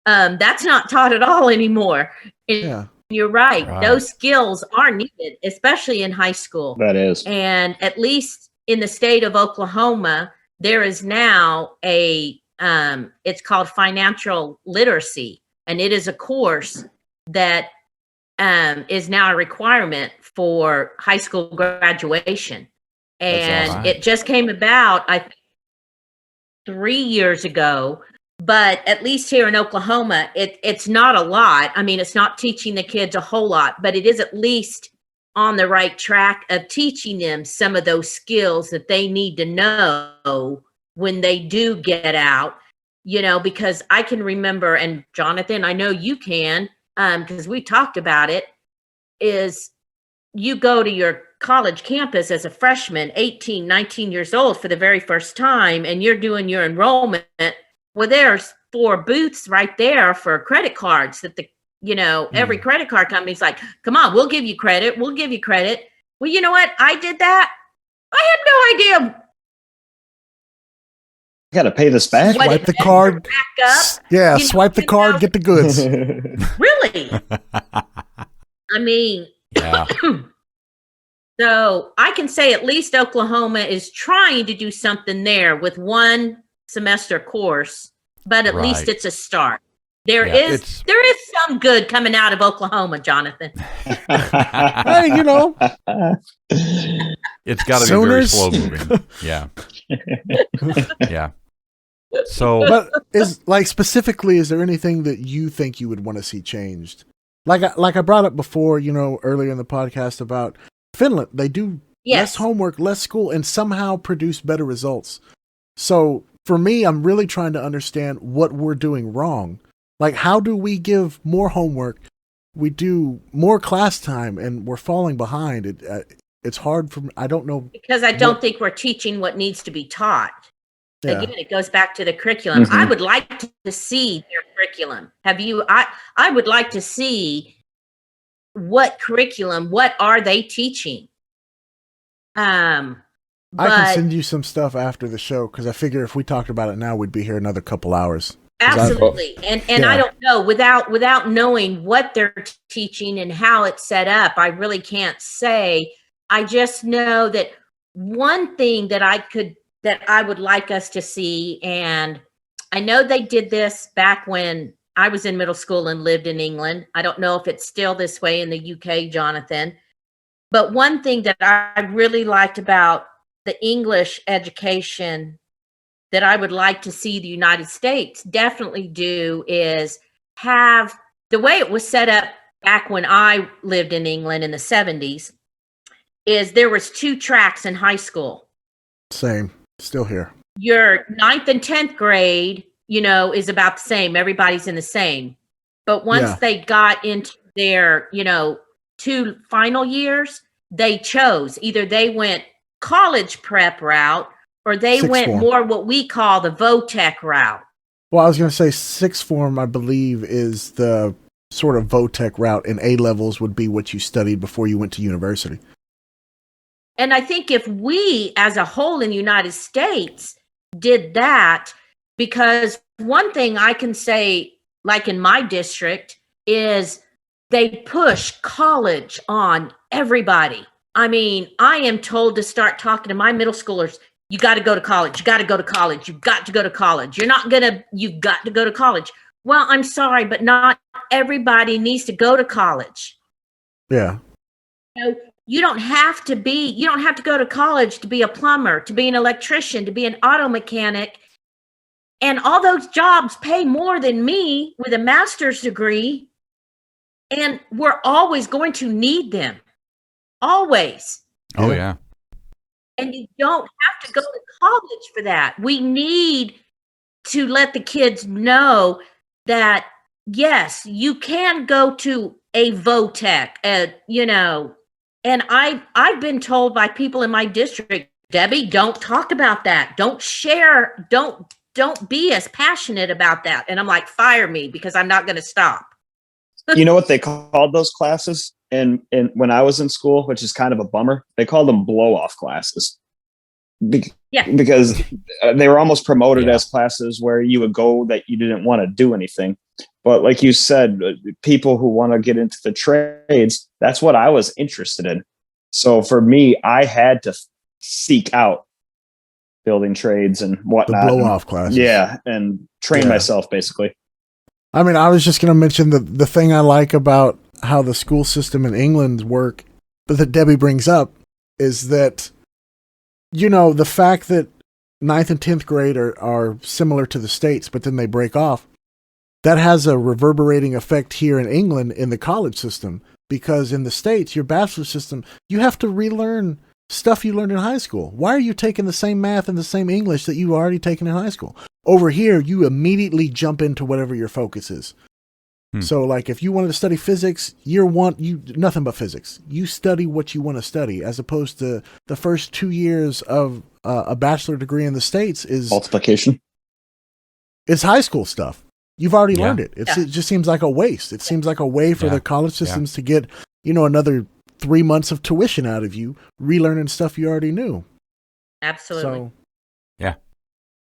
That's not taught at all anymore. Yeah. You're right. Those skills are needed, especially in high school. That is. And at least in the state of Oklahoma, there is now it's called financial literacy. And it is a course that is now a requirement for high school graduation. And it just came about, I think, 3 years ago. But at least here in Oklahoma, it's not a lot. I mean, it's not teaching the kids a whole lot, but it is at least on the right track of teaching them some of those skills that they need to know when they do get out, because I can remember, and Jonathan, I know you can, because we talked about it, is you go to your college campus as a freshman, 18, 19 years old for the very first time, and you're doing your enrollment. Well, there's 4 booths right there for credit cards that every credit card company's like, come on, we'll give you credit. We'll give you credit. Well, you know what? I did that. I had no idea. Got to pay this back. Swipe the card. Back up. Yeah, swipe the card, get the goods. Really? I mean, yeah. So I can say at least Oklahoma is trying to do something there with one semester course, but at least it's a start. There is some good coming out of Oklahoma, Jonathan. Hey, it's got to be very slow moving. Yeah. Yeah. So, but specifically, is there anything that you think you would want to see changed? Like I brought up before, earlier in the podcast about Finland. They do less homework, less school, and somehow produce better results. So for me, I'm really trying to understand what we're doing wrong. Like, how do we give more homework? We do more class time, and we're falling behind. It's hard for me. I don't know. Because I don't think we're teaching what needs to be taught. Yeah. Again, it goes back to the curriculum. Mm-hmm. I would like to see their curriculum. I would like to see what curriculum, what are they teaching? I can send you some stuff after the show, because I figure if we talked about it now, we'd be here another couple hours. Absolutely. And I don't know, without knowing what they're teaching and how it's set up, I really can't say I just know that one thing that I would like us to see, and I know they did this back when I was in middle school and lived in England. I don't know if it's still this way in the UK, Jonathan. But one thing that I really liked about the English education that I would like to see the United States definitely do is have the way it was set up back when I lived in England in the 70s is there was 2 tracks in high school. Same. Still here. Your 9th and 10th grade, is about the same. Everybody's in the same. But once they got into their, 2 final years, they chose. Either they went college prep route or they went form. more what we call the VOTEC route. Well, I was going to say sixth form, I believe, is the sort of VOTEC route, and A levels would be what you studied before you went to university. And I think if we as a whole in the United States did that, because one thing I can say, like in my district, is they push college on everybody. I mean, I am told to start talking to my middle schoolers. You got to go to college. You got to go to college. You've got to go to college. You've got to go to college. Well, I'm sorry, but not everybody needs to go to college. Yeah. You don't have to go to college to be a plumber, to be an electrician, to be an auto mechanic. And all those jobs pay more than me with a master's degree. And we're always going to need them. Always. Oh, yeah. And you don't have to go to college for that. We need to let the kids know that, yes, you can go to a VOTEC, and I've been told by people in my district, Debbie, don't talk about that. Don't share. Don't be as passionate about that. And I'm like, fire me, because I'm not going to stop. You know what they called those classes? And when I was in school, which is kind of a bummer, they called them blow-off classes. Because they were almost promoted as classes where you would go that you didn't want to do anything. But like you said, people who want to get into the trades, that's what I was interested in. So for me, I had to seek out building trades and whatnot. The blow-off classes. Yeah, and train myself, basically. I mean, I was just going to mention the thing I like about how the school system in England work, but that Debbie brings up, is that, the fact that 9th and 10th grade are similar to the States, but then they break off, that has a reverberating effect here in England in the college system, because in the States, your bachelor system, you have to relearn stuff you learned in high school. Why are you taking the same math and the same English that you already taken in high school? Over here, you immediately jump into whatever your focus is. So, like, if you wanted to study physics, year one, nothing but physics. You study what you want to study, as opposed to the first 2 years of a bachelor degree in the States is multiplication. It's high school stuff. You've already learned it. It just seems like a waste. It seems like a way for the college systems to get, another 3 months of tuition out of you, relearning stuff you already knew. Absolutely. So,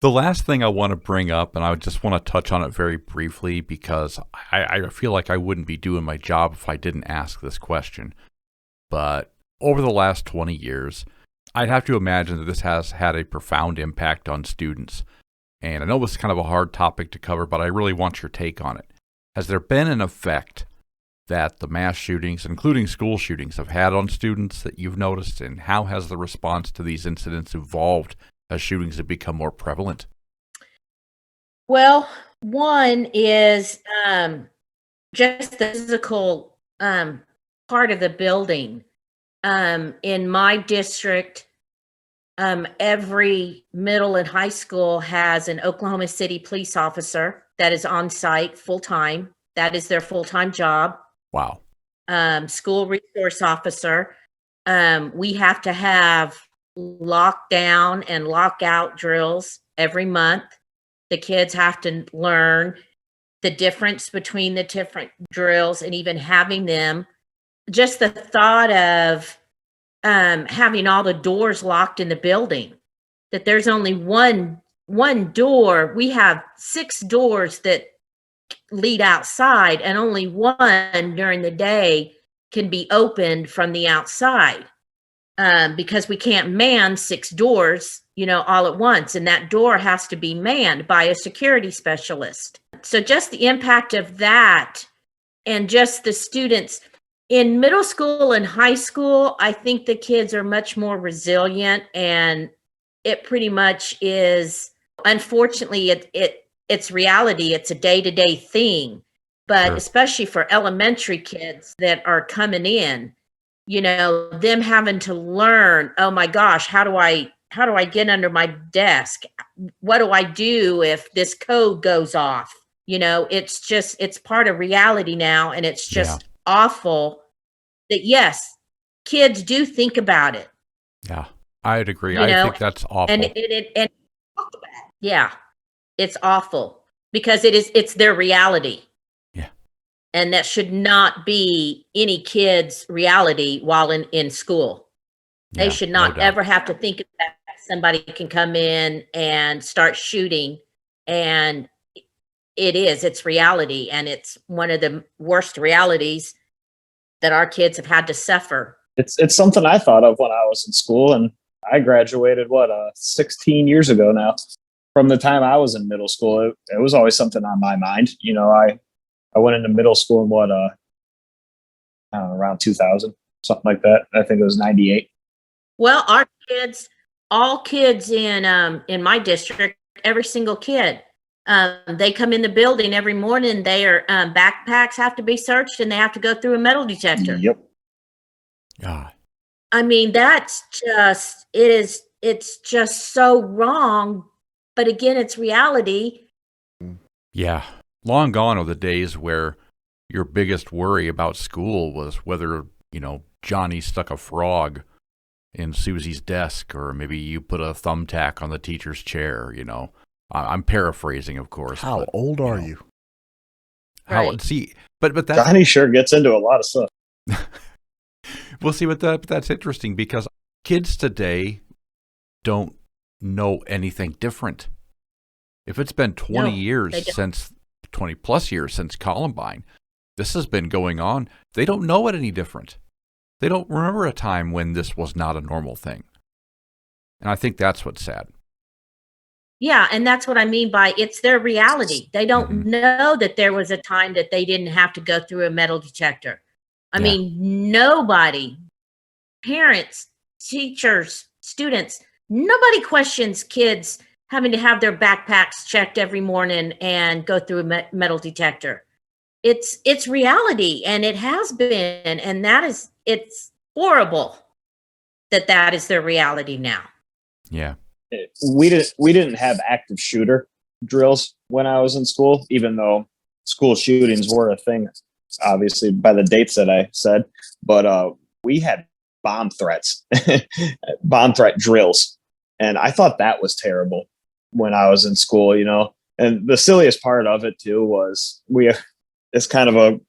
the last thing I want to bring up, and I just want to touch on it very briefly, because I feel like I wouldn't be doing my job if I didn't ask this question. But over the last 20 years, I'd have to imagine that this has had a profound impact on students. And I know this is kind of a hard topic to cover, but I really want your take on it. Has there been an effect that the mass shootings, including school shootings, have had on students that you've noticed? And how has the response to these incidents evolved as shootings have become more prevalent? Well, one is just the physical part of the building. In my district, every middle and high school has an Oklahoma City police officer that is on site full-time. That is their full-time job. Wow. School resource officer. We have to have lockdown and lockout drills every month. The kids have to learn the difference between the different drills, and even having them. Just the thought of having all the doors locked in the building, that there's only one door. We have 6 doors that lead outside, and only one during the day can be opened from the outside. because we can't man 6 doors, all at once. And that door has to be manned by a security specialist. So just the impact of that, and just the students in middle school and high school, I think the kids are much more resilient, and it pretty much is, unfortunately, it's reality. It's a day-to-day thing. But Sure. especially for elementary kids that are coming in, them having to learn, oh my gosh, how do I get under my desk? What do I do if this code goes off? It's part of reality now, and it's just awful that, yes, kids do think about it. Yeah, I'd agree. I think that's awful. And yeah, it's awful because it's their reality. Yeah. And that should not be any kid's reality while in school. They should not ever have to think that somebody can come in and start shooting. And it's reality. And it's one of the worst realities that our kids have had to suffer. It's something I thought of when I was in school, and I graduated 16 years ago now. From the time I was in middle school, it was always something on my mind. I went into middle school in I don't know, around 2000, something like that. I think it was 98. Well, all kids in my district, every single kid, they come in the building every morning. Their backpacks have to be searched, and they have to go through a metal detector. Yep. Yeah. I mean, it's just so wrong. But again, it's reality. Yeah. Long gone are the days where your biggest worry about school was whether, Johnny stuck a frog in Susie's desk, or maybe you put a thumbtack on the teacher's chair, I'm paraphrasing, of course. How old are you? Right. See, but that's, Johnny sure gets into a lot of stuff. We'll see, but that's interesting because kids today don't know anything different. If it's been 20 plus years since Columbine, this has been going on. They don't know it any different. They don't remember a time when this was not a normal thing. And I think that's what's sad. Yeah, and that's what I mean by it's their reality. They don't know that there was a time that they didn't have to go through a metal detector. I mean, nobody, parents, teachers, students, nobody questions kids having to have their backpacks checked every morning and go through a metal detector. It's reality, and it has been, and it's horrible that is their reality now. Yeah. We didn't have active shooter drills when I was in school, even though school shootings were a thing, obviously by the dates that I said, but we had bomb threats, bomb threat drills. And I thought that was terrible when I was in school, and the silliest part of it too was it's kind of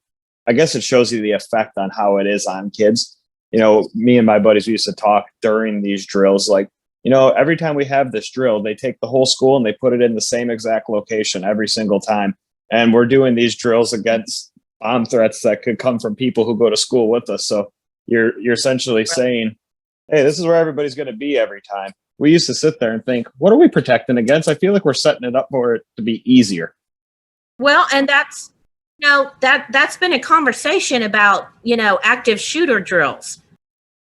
I guess it shows you the effect on how it is on kids. Me and my buddies, we used to talk during these drills, like, every time we have this drill, they take the whole school and they put it in the same exact location every single time. And we're doing these drills against bomb threats that could come from people who go to school with us. So you're essentially saying, hey, this is where everybody's going to be every time. We used to sit there and think, what are we protecting against? I feel like we're setting it up for it to be easier. Well, and that's been a conversation about, active shooter drills.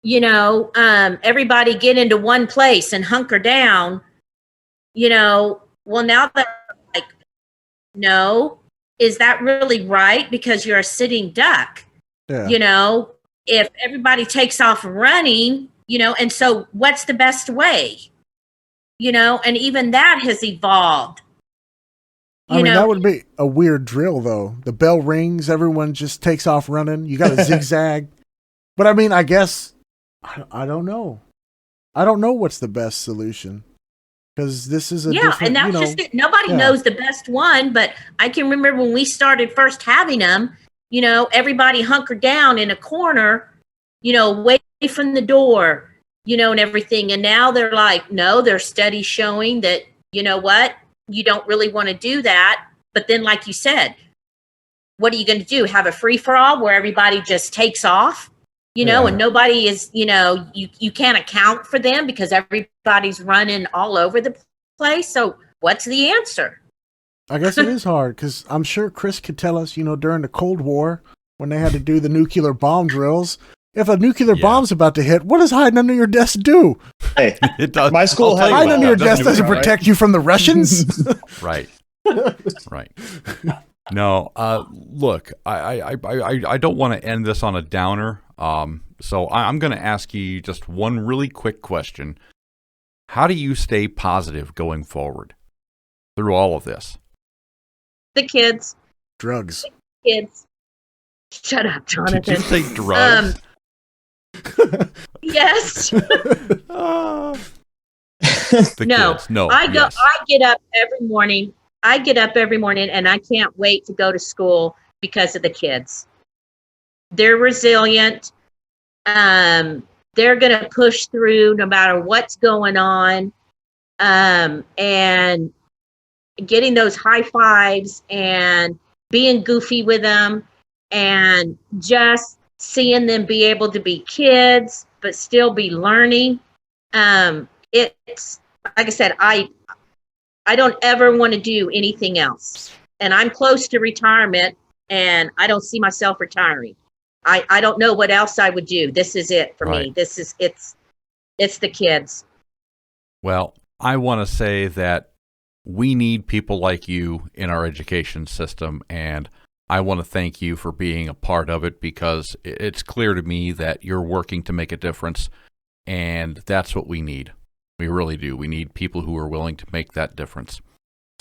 Everybody get into one place and hunker down, well, now that like, no, is that really right? Because you're a sitting duck. Yeah. If everybody takes off running, and so what's the best way? And even that has evolved. I mean, that would be a weird drill, though. The bell rings, everyone just takes off running. You got to zigzag. But I mean, I guess, I don't know. I don't know what's the best solution. Because this is a different, and that's just it. Nobody knows the best one, but I can remember when we started first having them, everybody hunkered down in a corner, away from the door, and everything. And now they're like, no, there's studies showing that, what? You don't really want to do that. But then, like you said, what are you going to do? Have a free-for-all where everybody just takes off? you know, and nobody is, you know, you can't account for them because everybody's running all over the place. So what's the answer? I guess it is hard because I'm sure Chris could tell us, you know, during the Cold War when they had to do the nuclear bomb drills, if a nuclear bomb's about to hit, what does hiding under your desk do? Hey, It does. my school had Hiding under your desk doesn't protect you from the Russians. Right. Right. No, look, I don't want to end this on a downer. So I'm going to ask you just one really quick question. How do you stay positive going forward through all of this? The kids. Drugs. Kids. Shut up, Jonathan. Did you say drugs? Yes. The No. kids. No. I yes. get up every morning. And I can't wait to go to school because of the kids. They're resilient. They're going to push through no matter what's going on. And getting those high fives and being goofy with them and just seeing them be able to be kids, but still be learning. It's like I said, I don't ever want to do anything else. And I'm close to retirement and I don't see myself retiring. I don't know what else I would do. This is it for me. It's the kids. Well, I want to say that we need people like you in our education system, and I want to thank you for being a part of it because it's clear to me that you're working to make a difference, and that's what we need. We really do. We need people who are willing to make that difference.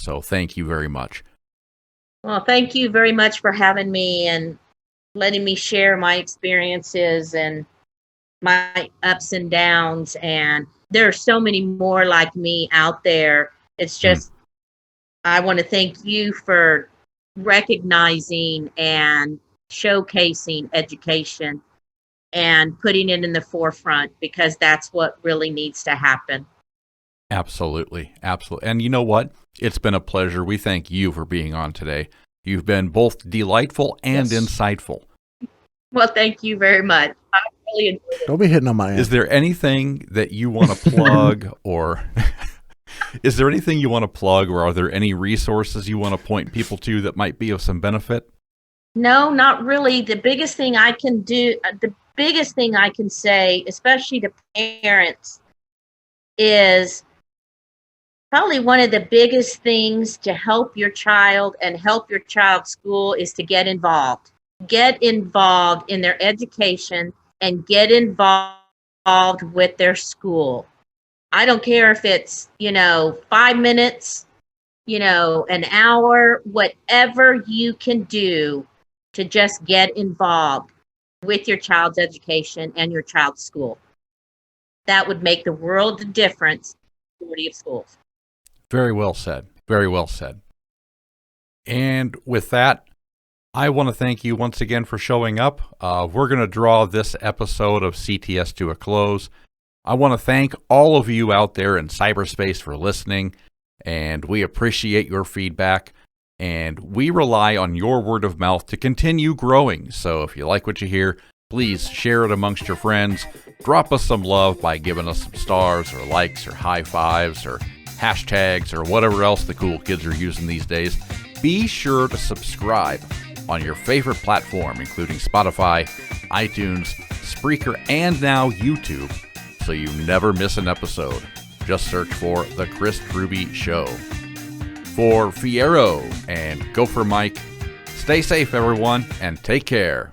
So thank you very much. Well, thank you very much for having me and letting me share my experiences and my ups and downs. And there are so many more like me out there. It's just, I want to thank you for recognizing and showcasing education and putting it in the forefront because that's what really needs to happen. Absolutely. Absolutely. And you know what? It's been a pleasure. We thank you for being on today. You've been both delightful and insightful. Well, thank you very much. I really enjoyed it. Don't be hitting on my end. Is there anything that you want to plug or is there anything you want to plug or are there any resources you want to point people to that might be of some benefit? No, not really. The biggest thing I can do, the biggest thing I can say, especially to parents, is probably one of the biggest things to help your child and help your child's school is to get involved. Get involved in their education and get involved with their school. I don't care if it's, 5 minutes, an hour, whatever you can do to just get involved with your child's education and your child's school. That would make the world of difference in the majority of schools. Very well said. Very well said. And with that, I want to thank you once again for showing up. We're going to draw this episode of CTS to a close. I want to thank all of you out there in cyberspace for listening, and we appreciate your feedback, and we rely on your word of mouth to continue growing. So if you like what you hear, please share it amongst your friends. Drop us some love by giving us some stars or likes or high fives or hashtags or whatever else the cool kids are using these days. Be sure to subscribe on your favorite platform, including Spotify, iTunes, Spreaker, and now YouTube, so you never miss an episode. Just search for The Chris Truby Show. For Fierro and Gopher Mike, stay safe, everyone, and take care.